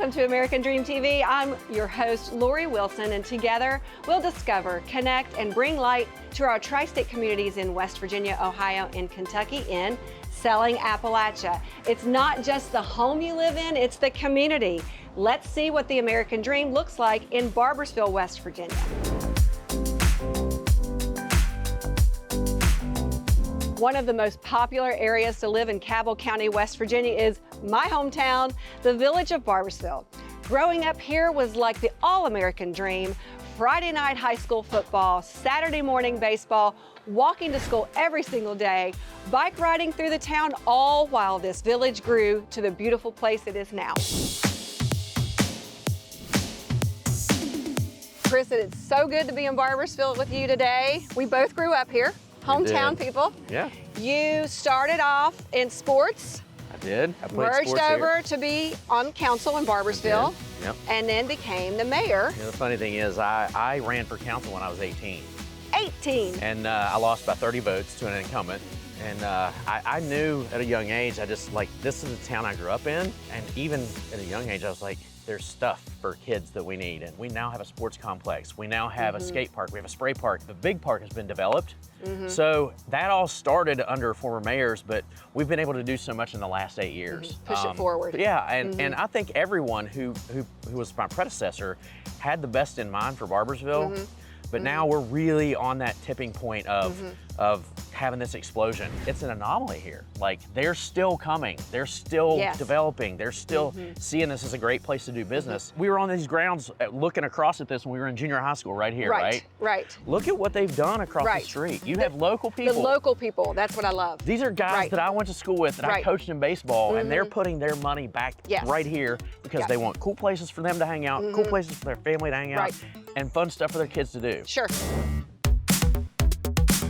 Welcome to American Dream TV. I'm your host, Lorre Wilson, and together we'll discover, connect, and bring light to our tri-state communities in West Virginia, Ohio, and Kentucky in Selling Appalachia. It's not just the home you live in, it's the community. Let's see what the American Dream looks like in Barbersville, West Virginia. One of the most popular areas to live in Cabell County, West Virginia is my hometown, the Village of Barboursville. Growing up here was like the all-American dream. Friday night high school football, Saturday morning baseball, walking to school every single day, bike riding through the town, all while this village grew to the beautiful place it is now. Chris, it's so good to be in Barbersville with you today. We both grew up here. Hometown people. Yeah. You started off in sports. I did. I played merged sports over here. to be on council in Barbersville. Yep. And then became the mayor. You know, the funny thing is, I ran for council when I was 18. 18. And I lost by 30 votes to an incumbent. And I knew at a young age, I just like, this is the town I grew up in. And even at a young age, I was like, there's stuff for kids that we need. And we now have a sports complex. We now have a skate park. We have a spray park. The big park has been developed. So that all started under former mayors, but we've been able to do so much in the last 8 years. Push it forward. Yeah, and I think everyone who was my predecessor had the best in mind for Barbersville. But now we're really on that tipping point of having this explosion. It's an anomaly here. Like, they're still coming. They're still developing. They're still seeing this as a great place to do business. We were on these grounds looking across at this when we were in junior high school right here, right? Right. Look at what they've done across the street. You have local people. The local people, that's what I love. These are guys that I went to school with, that I coached in baseball, and they're putting their money back right here because they want cool places for them to hang out, cool places for their family to hang out, and fun stuff for their kids to do. Sure.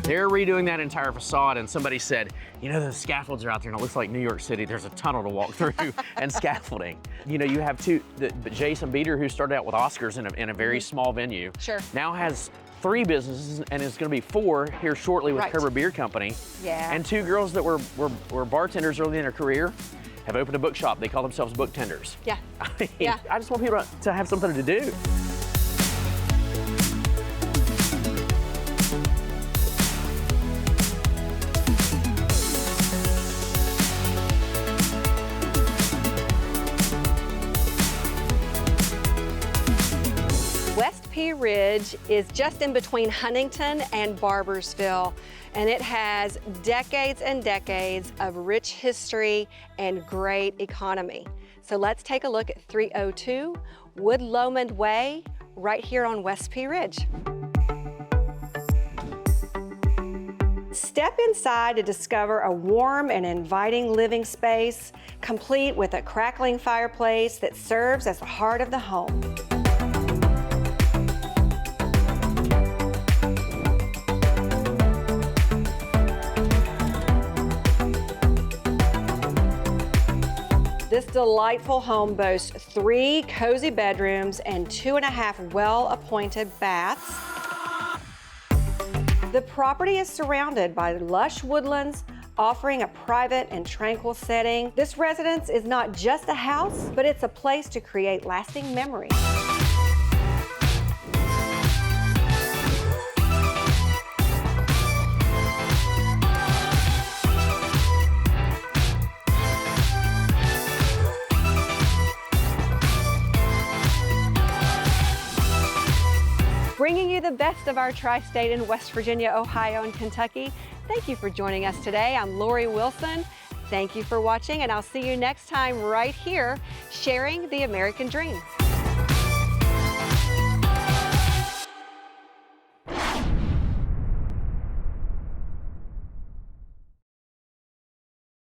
They're redoing that entire facade, and somebody said, you know, the scaffolds are out there and it looks like New York City. There's a tunnel to walk through and scaffolding. You know, you have Jason Beater, who started out with Oscars in a very small venue, now has 3 businesses, and it's going to be 4 here shortly with Kerber Beer Company. Yeah. And 2 girls that were bartenders early in their career have opened a bookshop. They call themselves book tenders. Yeah. I mean, I just want people to have something to do. West Pea Ridge is just in between Huntington and Barbersville, and it has decades and decades of rich history and great economy. So let's take a look at 302 Wood Lomond Way right here on West Pea Ridge. Step inside to discover a warm and inviting living space, complete with a crackling fireplace that serves as the heart of the home. This delightful home boasts 3 cozy bedrooms and 2.5 well-appointed baths. The property is surrounded by lush woodlands, offering a private and tranquil setting. This residence is not just a house, but it's a place to create lasting memories. Bringing you the best of our tri-state in West Virginia, Ohio, and Kentucky. Thank you for joining us today. I'm Lorre Wilson. Thank you for watching, and I'll see you next time right here, sharing the American Dream.